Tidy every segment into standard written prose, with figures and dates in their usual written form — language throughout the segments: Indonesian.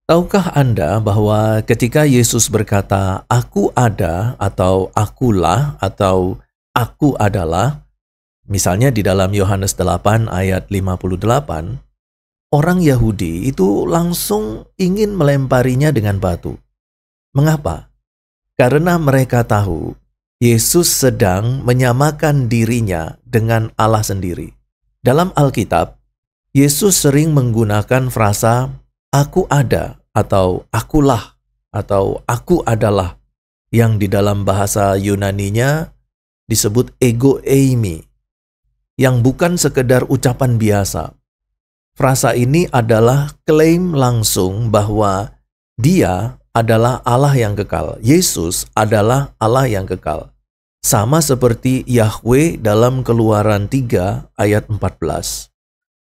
Tahukah Anda bahwa ketika Yesus berkata, "Aku ada," atau "Akulah," atau "Aku adalah," misalnya di dalam Yohanes 8 ayat 58, orang Yahudi itu langsung ingin melemparinya dengan batu. Mengapa? Karena mereka tahu Yesus sedang menyamakan dirinya dengan Allah sendiri. Dalam Alkitab, Yesus sering menggunakan frasa "aku ada" atau "akulah" atau "aku adalah" yang di dalam bahasa Yunaninya disebut ego eimi, yang bukan sekedar ucapan biasa. Frasa ini adalah klaim langsung bahwa Dia adalah Allah yang kekal. Yesus adalah Allah yang kekal. Sama seperti Yahweh dalam Keluaran 3 ayat 14.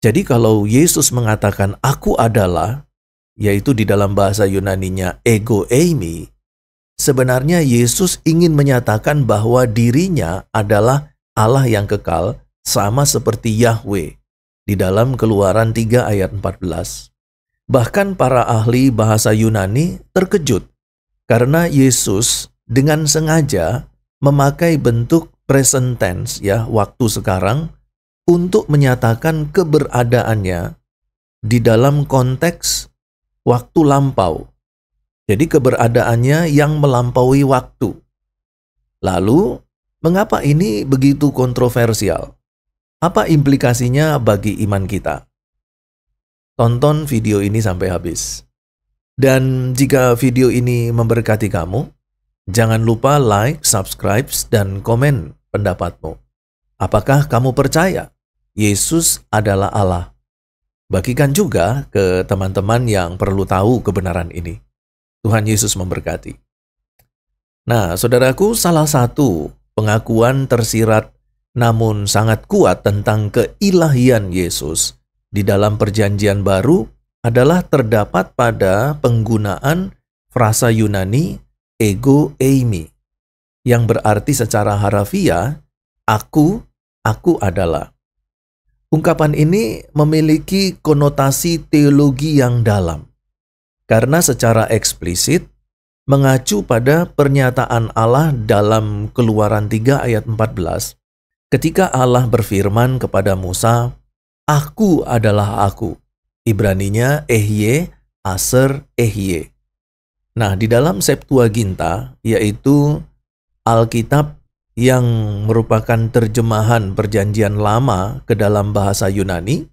Jadi kalau Yesus mengatakan "aku adalah", yaitu di dalam bahasa Yunaninya ego eimi, sebenarnya Yesus ingin menyatakan bahwa dirinya adalah Allah yang kekal, sama seperti Yahweh di dalam Keluaran 3 ayat 14. Bahkan para ahli bahasa Yunani terkejut karena Yesus dengan sengaja memakai bentuk present tense, waktu sekarang, untuk menyatakan keberadaannya di dalam konteks waktu lampau. Jadi keberadaannya yang melampaui waktu. Lalu, mengapa ini begitu kontroversial? Apa implikasinya bagi iman kita? Tonton video ini sampai habis. Dan jika video ini memberkati kamu, jangan lupa like, subscribe, dan komen pendapatmu. Apakah kamu percaya Yesus adalah Allah? Bagikan juga ke teman-teman yang perlu tahu kebenaran ini. Tuhan Yesus memberkati. Nah, saudaraku, salah satu pengakuan tersirat namun sangat kuat tentang keilahian Yesus di dalam Perjanjian Baru adalah terdapat pada penggunaan frasa Yunani ego eimi, yang berarti secara harafiah, aku adalah. Ungkapan ini memiliki konotasi teologi yang dalam, karena secara eksplisit mengacu pada pernyataan Allah dalam Keluaran 3 ayat 14, ketika Allah berfirman kepada Musa, "Aku adalah aku." Ibraninya Ehye, Aser, Ehye. Nah, di dalam Septuaginta, yaitu Alkitab yang merupakan terjemahan Perjanjian Lama ke dalam bahasa Yunani,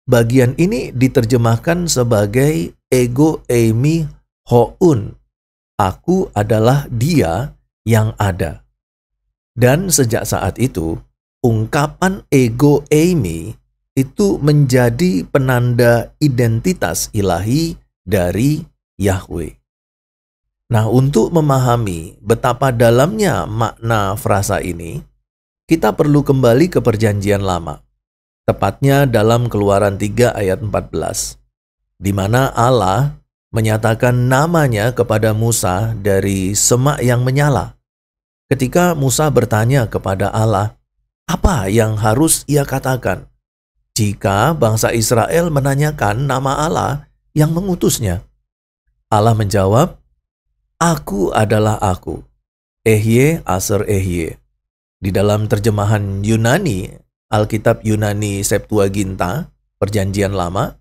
bagian ini diterjemahkan sebagai ego eimi houn. Aku adalah Dia yang ada. Dan sejak saat itu, ungkapan ego eimi itu menjadi penanda identitas ilahi dari Yahweh. Nah, untuk memahami betapa dalamnya makna frasa ini, kita perlu kembali ke Perjanjian Lama, tepatnya dalam Keluaran 3 ayat 14, di mana Allah menyatakan namanya kepada Musa dari semak yang menyala. Ketika Musa bertanya kepada Allah, apa yang harus ia katakan jika bangsa Israel menanyakan nama Allah yang mengutusnya? Allah menjawab, "Aku adalah aku, Ehye, Aser, Ehye." Di dalam terjemahan Yunani, Alkitab Yunani Septuaginta, Perjanjian Lama,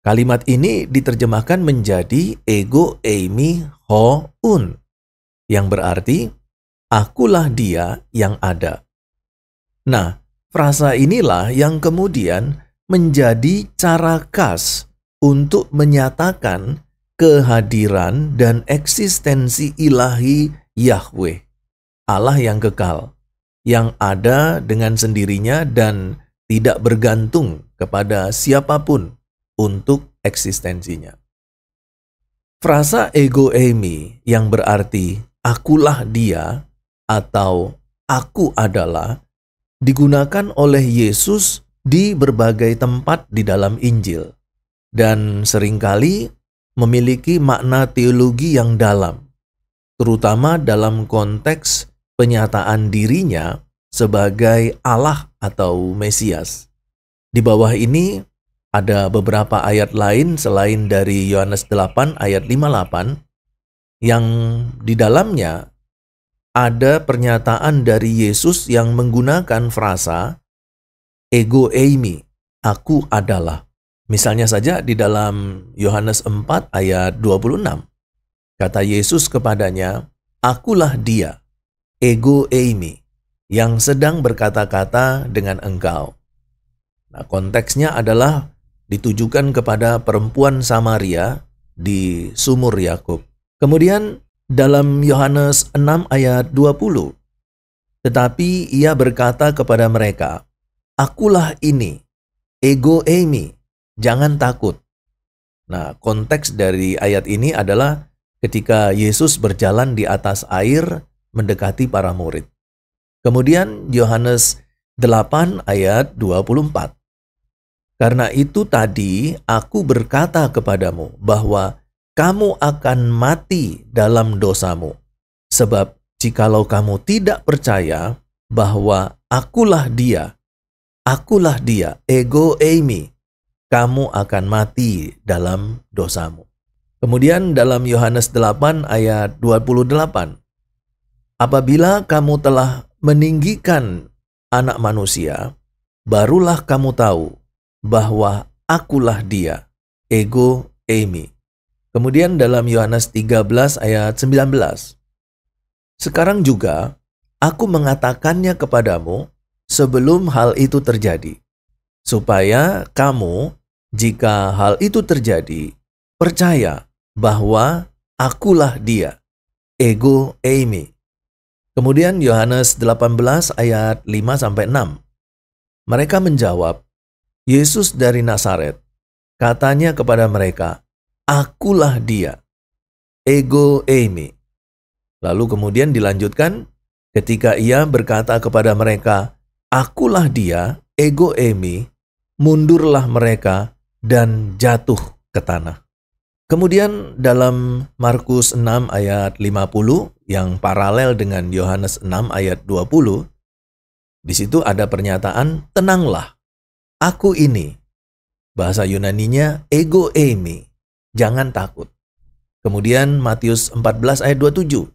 kalimat ini diterjemahkan menjadi ego eimi houn, yang berarti akulah Dia yang ada. Nah, frasa inilah yang kemudian menjadi cara khas untuk menyatakan kehadiran dan eksistensi ilahi Yahweh, Allah yang kekal, yang ada dengan sendirinya dan tidak bergantung kepada siapapun untuk eksistensinya. Frasa ego eimi yang berarti akulah Dia atau aku adalah digunakan oleh Yesus di berbagai tempat di dalam Injil dan seringkali memiliki makna teologi yang dalam, terutama dalam konteks penyataan dirinya sebagai Allah atau Mesias. Di bawah ini Ada beberapa ayat lain selain dari Yohanes 8 ayat 58 yang di dalamnya ada pernyataan dari Yesus yang menggunakan frasa ego eimi, aku adalah. Misalnya saja di dalam Yohanes 4 ayat 26. Kata Yesus kepadanya, akulah dia, ego eimi, yang sedang berkata-kata dengan engkau. Nah, konteksnya adalah ditujukan kepada perempuan Samaria di sumur Yakub. Kemudian dalam Yohanes 6 ayat 20, tetapi ia berkata kepada mereka, akulah ini, ego eimi, jangan takut. Nah, konteks dari ayat ini adalah ketika Yesus berjalan di atas air mendekati para murid. Kemudian Yohanes 8 ayat 24. Karena itu tadi aku berkata kepadamu bahwa kamu akan mati dalam dosamu. Sebab jikalau kamu tidak percaya bahwa akulah dia, ego eimi, kamu akan mati dalam dosamu. Kemudian dalam Yohanes 8 ayat 28, apabila kamu telah meninggikan anak manusia, barulah kamu tahu bahwa akulah dia, ego eimi. Kemudian dalam Yohanes 13 ayat 19, sekarang juga aku mengatakannya kepadamu sebelum hal itu terjadi, supaya kamu, jika hal itu terjadi, percaya bahwa akulah dia, ego eimi. Kemudian Yohanes 18 ayat 5-6. Mereka menjawab, Yesus dari Nazaret, katanya kepada mereka, akulah dia, ego eimi. Lalu kemudian dilanjutkan, ketika ia berkata kepada mereka, akulah dia, ego eimi, mundurlah mereka dan jatuh ke tanah. Kemudian dalam Markus 6 ayat 50 yang paralel dengan Yohanes 6 ayat 20, di situ ada pernyataan tenanglah, aku ini. Bahasa Yunaninya ego eimi, jangan takut. Kemudian Matius 14 ayat 27,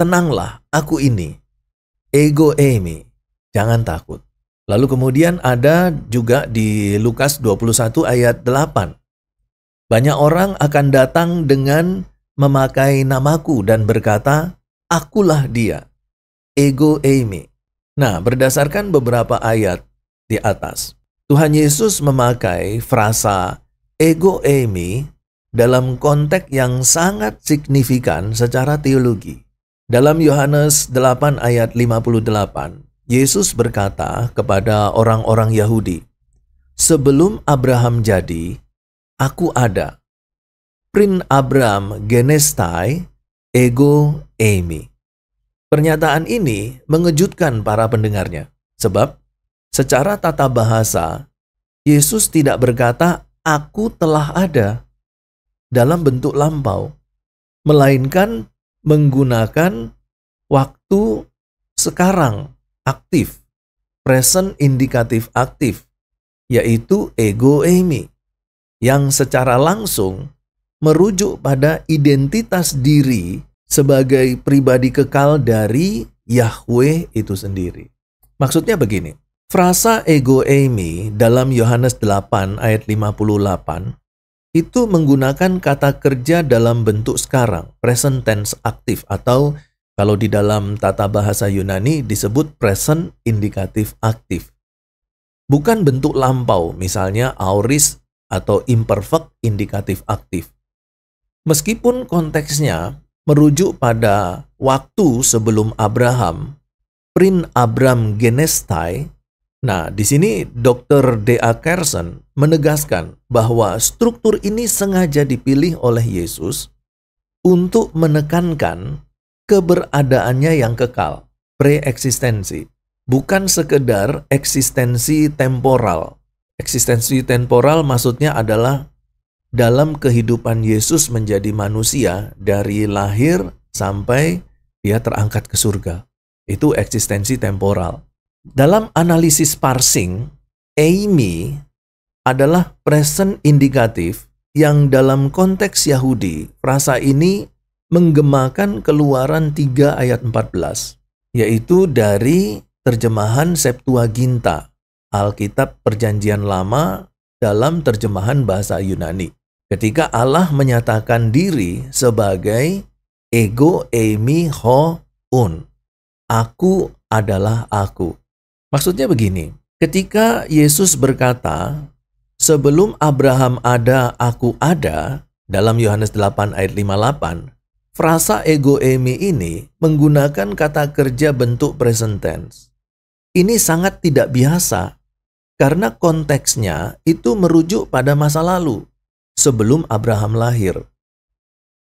tenanglah, aku ini, ego eimi, jangan takut. Lalu kemudian ada juga di Lukas 21 ayat 8. Banyak orang akan datang dengan memakai namaku dan berkata, akulah dia, ego eimi. Nah, berdasarkan beberapa ayat di atas, Tuhan Yesus memakai frasa ego eimi dalam konteks yang sangat signifikan secara teologi. Dalam Yohanes 8 ayat 58, Yesus berkata kepada orang-orang Yahudi, sebelum Abraham jadi, aku ada. Prin Abram genestai, ego eimi. Pernyataan ini mengejutkan para pendengarnya, sebab secara tata bahasa, Yesus tidak berkata, aku telah ada dalam bentuk lampau, melainkan menggunakan waktu sekarang aktif, present indikatif aktif, yaitu ego eimi, yang secara langsung merujuk pada identitas diri sebagai pribadi kekal dari Yahweh itu sendiri. Maksudnya begini, frasa ego eimi dalam Yohanes 8 ayat 58 itu menggunakan kata kerja dalam bentuk sekarang, present tense aktif, atau kalau di dalam tata bahasa Yunani disebut present indikatif aktif. Bukan bentuk lampau, misalnya aorist atau imperfect indikatif aktif. Meskipun konteksnya merujuk pada waktu sebelum Abraham, prin Abram genestai. Nah, di sini Dr. D.A. Carson menegaskan bahwa struktur ini sengaja dipilih oleh Yesus untuk menekankan keberadaannya yang kekal, preeksistensi, bukan sekedar eksistensi temporal. Eksistensi temporal maksudnya adalah dalam kehidupan Yesus menjadi manusia dari lahir sampai dia terangkat ke surga. Itu eksistensi temporal. Dalam analisis parsing, eimi adalah present indikatif yang dalam konteks Yahudi, frasa ini menggemakan Keluaran 3 ayat 14, yaitu dari terjemahan Septuaginta, Alkitab Perjanjian Lama dalam terjemahan bahasa Yunani. Ketika Allah menyatakan diri sebagai ego eimi ho un, aku adalah aku. Maksudnya begini, ketika Yesus berkata, sebelum Abraham ada, aku ada, dalam Yohanes 8 ayat 58, frasa ego eimi ini menggunakan kata kerja bentuk present tense. Ini sangat tidak biasa, karena konteksnya itu merujuk pada masa lalu, sebelum Abraham lahir.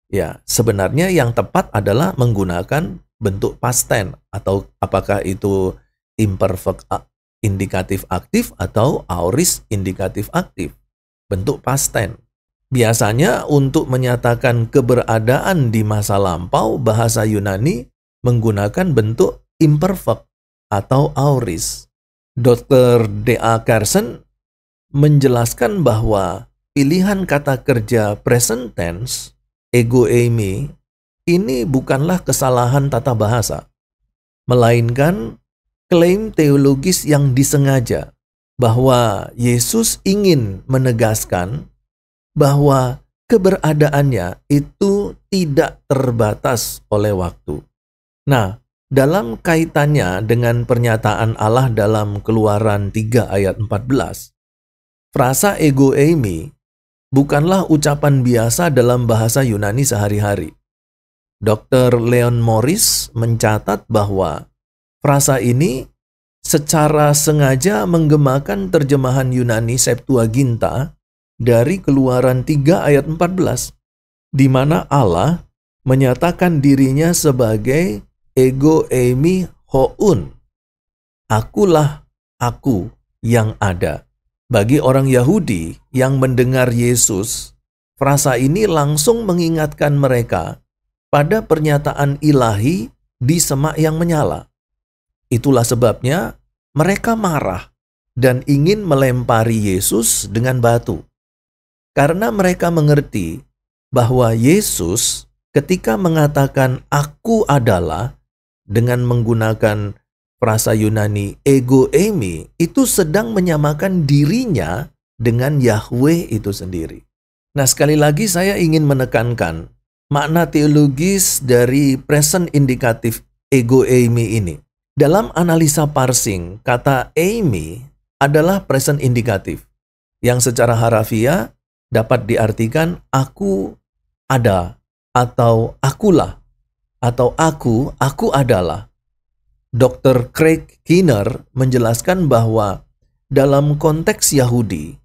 Ya, sebenarnya yang tepat adalah menggunakan bentuk past tense, atau apakah itu imperfect indikatif aktif atau aorist indikatif aktif, bentuk past tense. Biasanya untuk menyatakan keberadaan di masa lampau, bahasa Yunani menggunakan bentuk imperfect atau aorist. Dr. D.A. Carson menjelaskan bahwa pilihan kata kerja present tense, ego eimi, ini bukanlah kesalahan tata bahasa, melainkan klaim teologis yang disengaja bahwa Yesus ingin menegaskan bahwa keberadaannya itu tidak terbatas oleh waktu. Nah, dalam kaitannya dengan pernyataan Allah dalam Keluaran 3 ayat 14, frasa ego eimi bukanlah ucapan biasa dalam bahasa Yunani sehari-hari. Dr. Leon Morris mencatat bahwa frasa ini secara sengaja menggemakan terjemahan Yunani Septuaginta dari Keluaran 3 ayat 14, di mana Allah menyatakan dirinya sebagai ego eimi houn. Akulah aku yang ada. Bagi orang Yahudi yang mendengar Yesus, frasa ini langsung mengingatkan mereka pada pernyataan ilahi di semak yang menyala. Itulah sebabnya mereka marah dan ingin melempari Yesus dengan batu. Karena mereka mengerti bahwa Yesus ketika mengatakan aku adalah dengan menggunakan frasa Yunani ego eimi, itu sedang menyamakan dirinya dengan Yahweh itu sendiri. Nah, sekali lagi saya ingin menekankan makna teologis dari present indikatif ego eimi ini. Dalam analisa parsing, kata eimi adalah present indikatif yang secara harafiah dapat diartikan aku ada, atau akulah, atau aku adalah. Dr. Craig Keener menjelaskan bahwa dalam konteks Yahudi,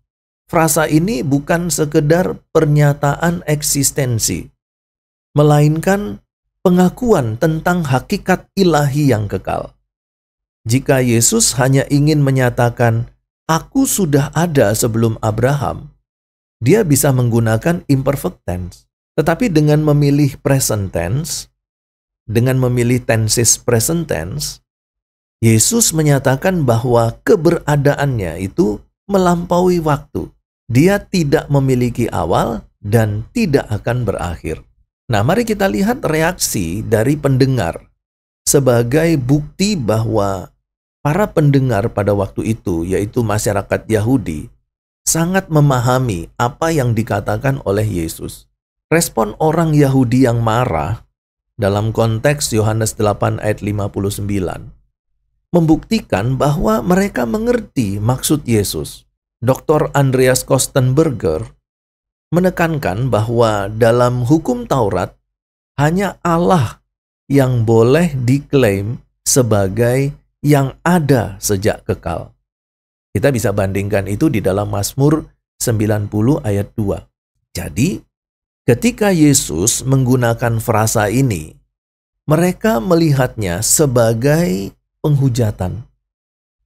frasa ini bukan sekedar pernyataan eksistensi, melainkan pengakuan tentang hakikat ilahi yang kekal. Jika Yesus hanya ingin menyatakan, aku sudah ada sebelum Abraham, dia bisa menggunakan imperfect tense. Tetapi dengan memilih present tense, dengan memilih tenses present tense, Yesus menyatakan bahwa keberadaannya itu melampaui waktu. Dia tidak memiliki awal dan tidak akan berakhir. Nah, mari kita lihat reaksi dari pendengar sebagai bukti bahwa para pendengar pada waktu itu, yaitu masyarakat Yahudi, sangat memahami apa yang dikatakan oleh Yesus. Respon orang Yahudi yang marah dalam konteks Yohanes 8 ayat 59 membuktikan bahwa mereka mengerti maksud Yesus. Dr. Andreas Kostenberger menekankan bahwa dalam hukum Taurat hanya Allah yang boleh diklaim sebagai yang ada sejak kekal. Kita bisa bandingkan itu di dalam Mazmur 90 ayat 2. Jadi, ketika Yesus menggunakan frasa ini, mereka melihatnya sebagai penghujatan.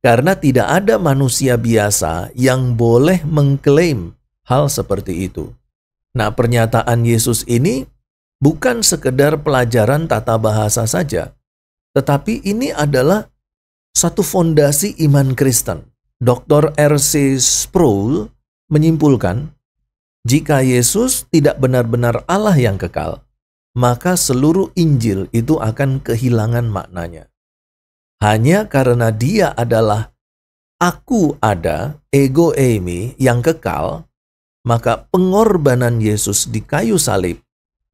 Karena tidak ada manusia biasa yang boleh mengklaim hal seperti itu. Nah, pernyataan Yesus ini bukan sekedar pelajaran tata bahasa saja, tetapi ini adalah satu fondasi iman Kristen. Dr. R.C. Sproul menyimpulkan, jika Yesus tidak benar-benar Allah yang kekal, maka seluruh Injil itu akan kehilangan maknanya. Hanya karena dia adalah aku ada, ego eimi, yang kekal, maka pengorbanan Yesus di kayu salib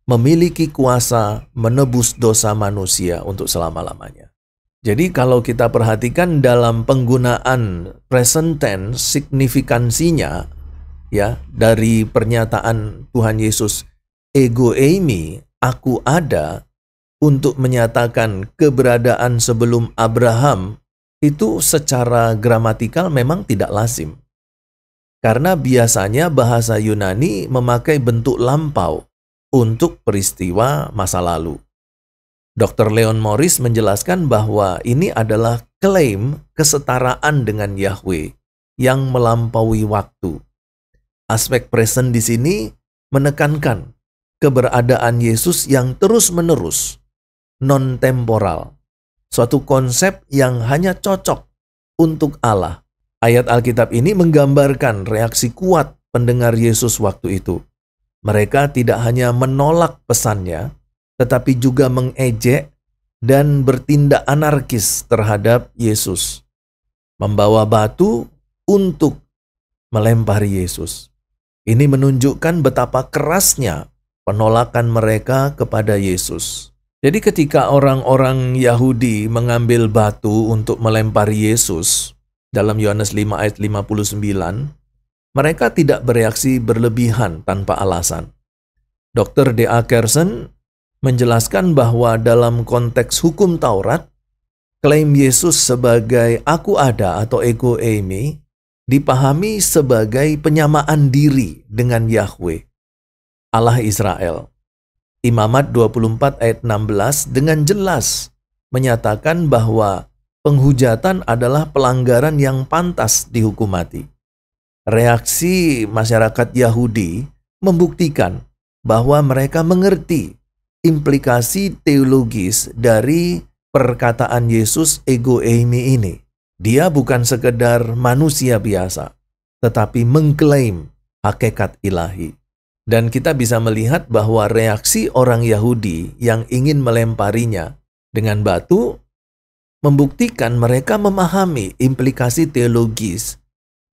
memiliki kuasa menebus dosa manusia untuk selama-lamanya. Jadi kalau kita perhatikan dalam penggunaan present tense, signifikansinya ya dari pernyataan Tuhan Yesus ego eimi, aku ada, untuk menyatakan keberadaan sebelum Abraham, itu secara gramatikal memang tidak lazim. Karena biasanya bahasa Yunani memakai bentuk lampau untuk peristiwa masa lalu. Dr. Leon Morris menjelaskan bahwa ini adalah klaim kesetaraan dengan Yahweh yang melampaui waktu. Aspek present di sini menekankan keberadaan Yesus yang terus-menerus, non-temporal, suatu konsep yang hanya cocok untuk Allah. Ayat Alkitab ini menggambarkan reaksi kuat pendengar Yesus waktu itu. Mereka tidak hanya menolak pesannya, tetapi juga mengejek dan bertindak anarkis terhadap Yesus, membawa batu untuk melempari Yesus. Ini menunjukkan betapa kerasnya penolakan mereka kepada Yesus. Jadi ketika orang-orang Yahudi mengambil batu untuk melempari Yesus, dalam Yohanes 5 ayat 59, mereka tidak bereaksi berlebihan tanpa alasan. Dr. D.A. Kersen menjelaskan bahwa dalam konteks hukum Taurat, klaim Yesus sebagai aku ada atau ego eimi dipahami sebagai penyamaan diri dengan Yahweh, Allah Israel. Imamat 24 ayat 16 dengan jelas menyatakan bahwa penghujatan adalah pelanggaran yang pantas dihukum mati. Reaksi masyarakat Yahudi membuktikan bahwa mereka mengerti implikasi teologis dari perkataan Yesus ego eimi ini. Dia bukan sekedar manusia biasa, tetapi mengklaim hakikat ilahi. Dan kita bisa melihat bahwa reaksi orang Yahudi yang ingin melemparinya dengan batu membuktikan mereka memahami implikasi teologis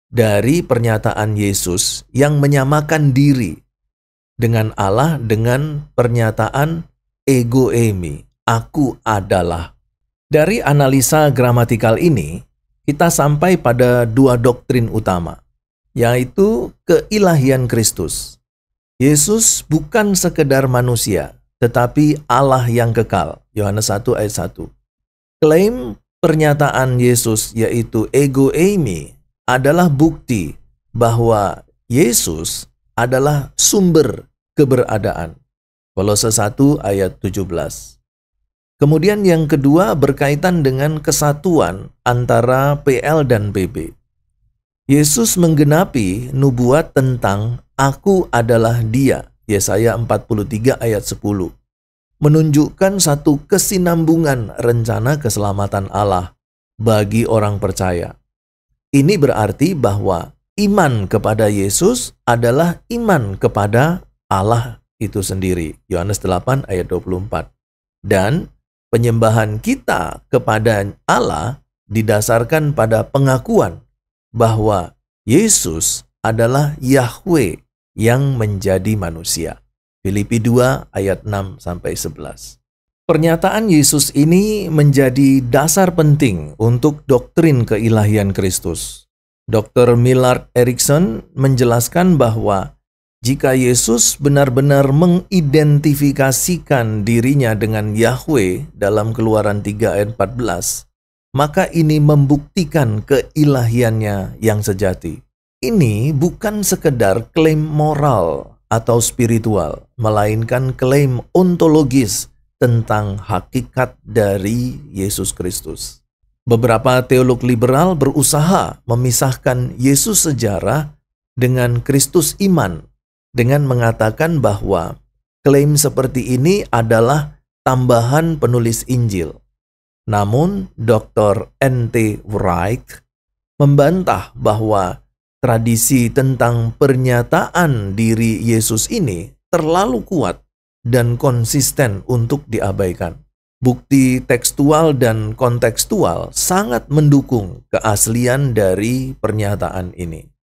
dari pernyataan Yesus yang menyamakan diri dengan Allah dengan pernyataan ego eimi, aku adalah. Dari analisa gramatikal ini, kita sampai pada dua doktrin utama, yaitu keilahian Kristus. Yesus bukan sekedar manusia, tetapi Allah yang kekal. Yohanes 1 ayat 1. Klaim pernyataan Yesus yaitu ego eimi adalah bukti bahwa Yesus adalah sumber keberadaan. Kolose 1 ayat 17. Kemudian yang kedua berkaitan dengan kesatuan antara PL dan PB. Yesus menggenapi nubuat tentang aku adalah dia, Yesaya 43 ayat 10, menunjukkan satu kesinambungan rencana keselamatan Allah bagi orang percaya. Ini berarti bahwa iman kepada Yesus adalah iman kepada Allah itu sendiri. Yohanes 8 ayat 24. Dan penyembahan kita kepada Allah didasarkan pada pengakuan bahwa Yesus adalah Yahweh yang menjadi manusia. Filipi 2 ayat 6-11. Pernyataan Yesus ini menjadi dasar penting untuk doktrin keilahian Kristus. Dr. Millard Erickson menjelaskan bahwa jika Yesus benar-benar mengidentifikasikan dirinya dengan Yahweh dalam Keluaran 3 ayat 14, maka ini membuktikan keilahiannya yang sejati. Ini bukan sekedar klaim moral atau spiritual, melainkan klaim ontologis tentang hakikat dari Yesus Kristus. Beberapa teolog liberal berusaha memisahkan Yesus sejarah dengan Kristus iman dengan mengatakan bahwa klaim seperti ini adalah tambahan penulis Injil. Namun, Dr. N.T. Wright membantah bahwa Tradisi tentang pernyataan diri Yesus ini terlalu kuat dan konsisten untuk diabaikan. Bukti tekstual dan kontekstual sangat mendukung keaslian dari pernyataan ini.